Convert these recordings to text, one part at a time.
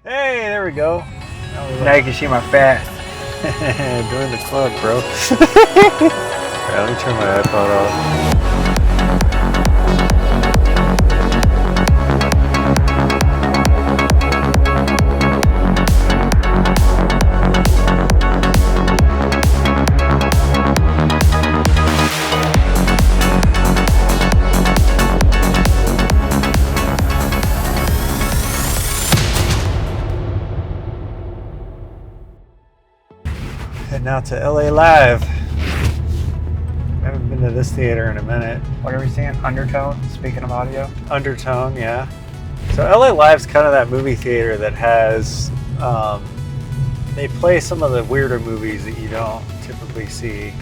Hey, there we go. Now you can see my fat. Join the club, bro. Alright, let me turn my iPod off. Heading out to LA Live. Haven't been to this theater in a minute. What are we seeing? Undertone, speaking of audio. Undertone, yeah. So LA Live's kind of that movie theater that has, they play some of the weirder movies that you don't typically see.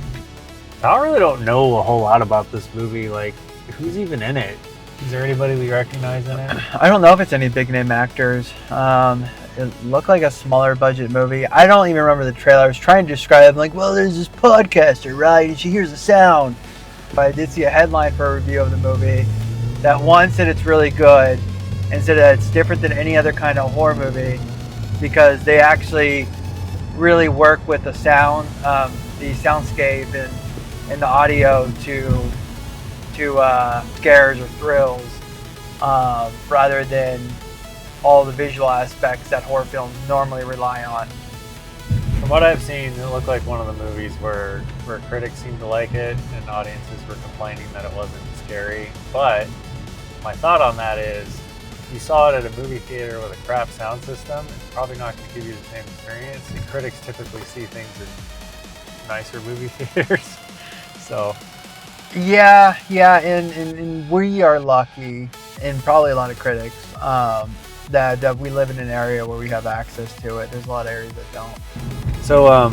I really don't know a whole lot about this movie. Like, who's even in it? Is there anybody we recognize in it? I don't know if it's any big name actors. It looked like a smaller budget movie. I don't even remember the trailer. I was trying to describe, like, well, there's this podcaster, right? And she hears a sound. But I did see a headline for a review of the movie that one said it's really good and said that it's different than any other kind of horror movie because they actually really work with the sound, the soundscape and the audio to scares or thrills rather than all the visual aspects that horror films normally rely on. From what I've seen, it looked like one of the movies where critics seemed to like it and audiences were complaining that it wasn't scary. But my thought on that is, if you saw it at a movie theater with a crap sound system, it's probably not going to give you the same experience. And critics typically see things in nicer movie theaters. So Yeah, and we are lucky, and probably a lot of critics, that we live in an area where we have access to it. There's a lot of areas that don't. So,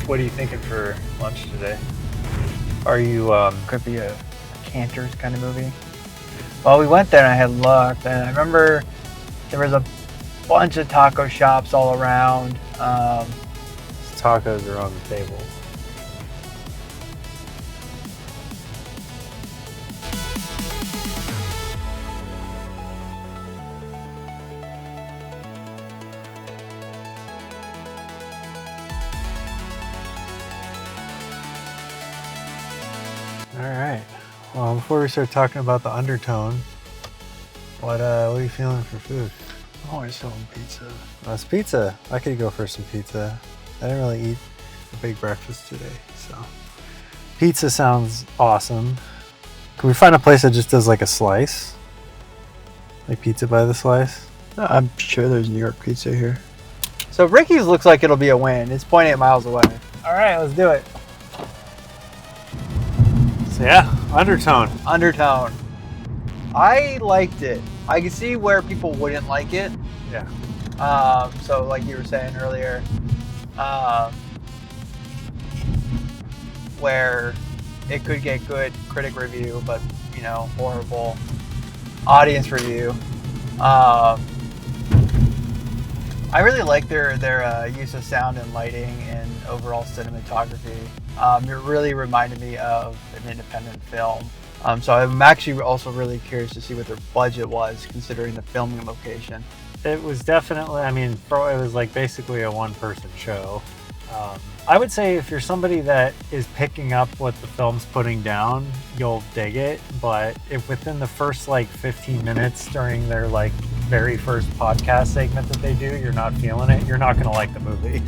what are you thinking for lunch today? Are you, Could be a Cantor's kind of movie. Well, we went there and I had looked, and I remember there was a bunch of taco shops all around. tacos are on the table. All right. Well, before we start talking about the Undertone, what are you feeling for food? Oh, I saw pizza. It's pizza. I could go for some pizza. I didn't really eat a big breakfast today, so pizza sounds awesome. Can we find a place that just does like a slice, like pizza by the slice? I'm sure there's New York pizza here. So Ricky's looks like it'll be a win. It's 0.8 miles away. All right, let's do it. So yeah, Undertone. Undertone. I liked it. I can see where people wouldn't like it. Yeah. So like you were saying earlier, where it could get good critic review, but horrible audience review. I really like their use of sound and lighting and overall cinematography. It really reminded me of an independent film. So I'm actually also really curious to see what their budget was, considering the filming location. It was definitely, it was like basically a one-person show. I would say if you're somebody that is picking up what the film's putting down, you'll dig it. But if within the first 15 minutes during their very first podcast segment that they do, you're not feeling it, you're not going to like the movie.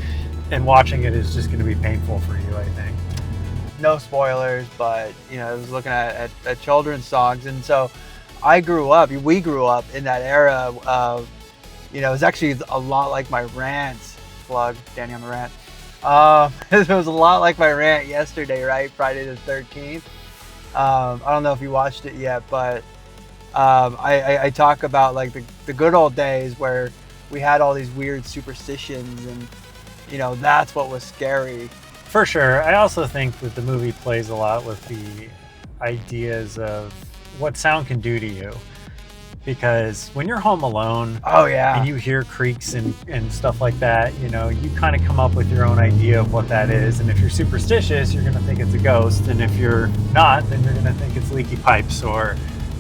And watching it is just going to be painful for you, I think. No spoilers, but I was looking at children's songs, and so we grew up in that era of, it was actually a lot like my rant. Plug Danny on the rant. It was a lot like my rant yesterday, right? Friday the 13th. I don't know if you watched it yet, but I talk about the good old days where we had all these weird superstitions, and that's what was scary. For sure. I also think that the movie plays a lot with the ideas of what sound can do to you. Because when you're home alone, and you hear creaks and stuff like that, you kind of come up with your own idea of what that is. And if you're superstitious, you're going to think it's a ghost. And if you're not, then you're going to think it's leaky pipes or,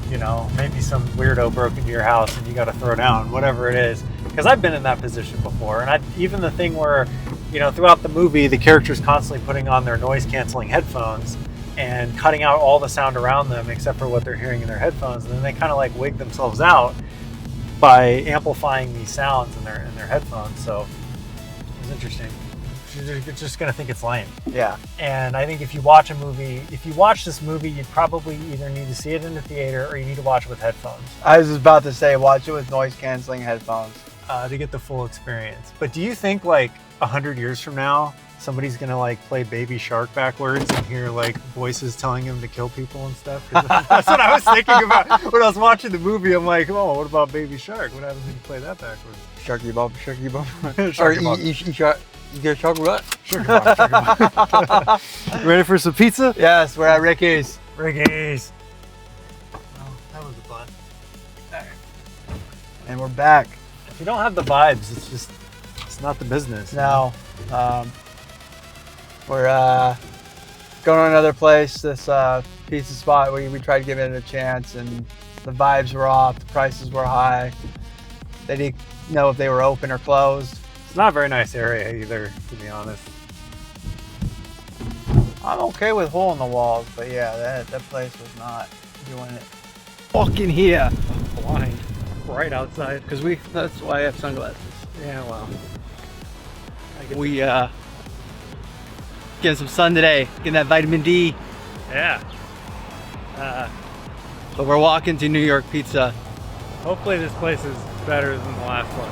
maybe some weirdo broke into your house and you got to throw down, whatever it is. because I've been in that position before, and even the thing where, you know, throughout the movie, the character's constantly putting on their noise canceling headphones and cutting out all the sound around them except for what they're hearing in their headphones, and then they kind of like wig themselves out by amplifying these sounds in their headphones. So it was interesting. You're just gonna think it's lame. Yeah. And I think if you watch this movie, you'd probably either need to see it in the theater or you need to watch it with headphones. I was about to say, watch it with noise canceling headphones. To get the full experience. But do you think like 100 years from now, somebody's gonna like play Baby Shark backwards and hear like voices telling him to kill people and stuff? 'Cause that's what I was thinking about when I was watching the movie. I'm like, oh, what about Baby Shark? What happens when you play that backwards? Sharky bump, sharky bump. Sharky bump. You get a shark what? Sugar bomb. Ready for some pizza? Yes, we're at Ricky's. Ricky's. Well, that was fun. And we're back. If you don't have the vibes, it's not the business. No. We're going to another place, this pizza spot. We tried to give it a chance, and the vibes were off, the prices were high. They didn't know if they were open or closed. It's not a very nice area either, to be honest. I'm okay with hole in the walls, but yeah, that place was not doing it. Walking here. Blind. Right outside. Because that's why I have sunglasses. Yeah, well. We getting some sun today, getting that vitamin D. Yeah. But we're walking to New York Pizza. Hopefully this place is better than the last one.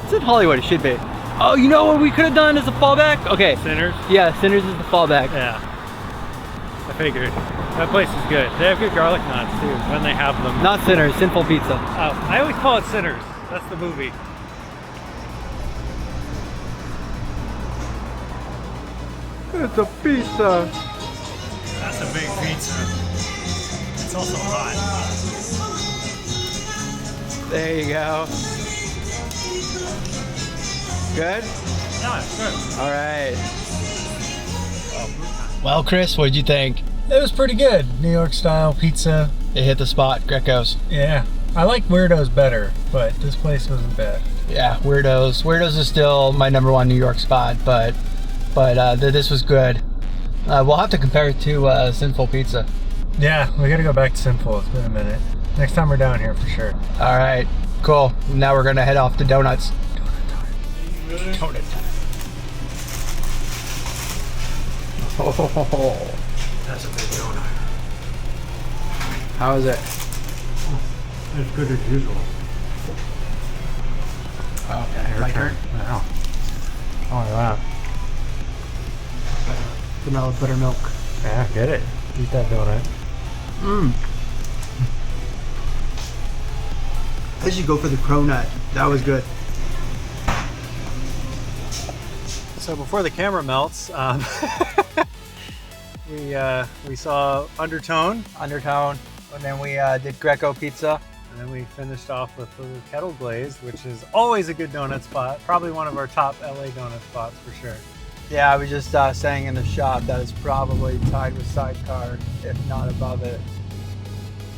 It's in Hollywood, it should be. Oh, you know what we could have done as a fallback? Okay. Sinners? Yeah, Sinners is the fallback. Yeah. I figured. That place is good. They have good garlic knots too, when they have them. Not Sinners, Sinful Pizza. Oh, I always call it Sinners. That's the movie. It's a pizza. That's a big pizza. It's also hot. There you go. Good? No, it's good. All right. Well, Chris, what did you think? It was pretty good. New York style pizza. It hit the spot, Greco's. Yeah. I like Weirdo's better, but this place wasn't bad. Yeah, Weirdo's. Weirdo's is still my #1 New York spot, but this was good. We'll have to compare it to Sinful Pizza. Yeah, we gotta go back to Sinful. It's been a minute. Next time we're down here for sure. All right, cool. Now we're gonna head off to Donuts. Donut time. Oh, That's a big donut. how is it? It's good as usual. Oh, okay, my turn. Wow. Oh, wow. Vanilla buttermilk. Yeah, get it. Eat that donut. Mmm. I should go for the cronut. That was good. So before the camera melts, we saw Undertone, And then we did Greco Pizza. and then we finished off with the Kettle Glazed, which is always a good donut spot. Probably one of our top LA donut spots for sure. Yeah, I was just saying in the shop that it's probably tied with Sidecar, if not above it.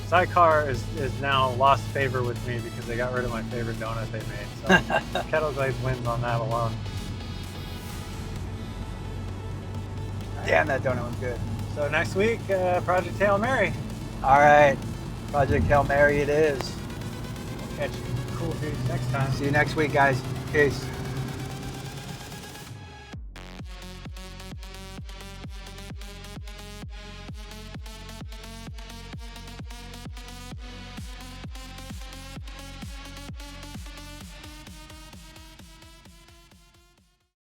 Sidecar is now lost favor with me because they got rid of my favorite donut they made. So Kettle Glazed wins on that alone. Damn, that donut was good. So next week, Project Hail Mary. All right, Project Hail Mary it is. We'll catch you cool dudes next time. See you next week, guys. Peace.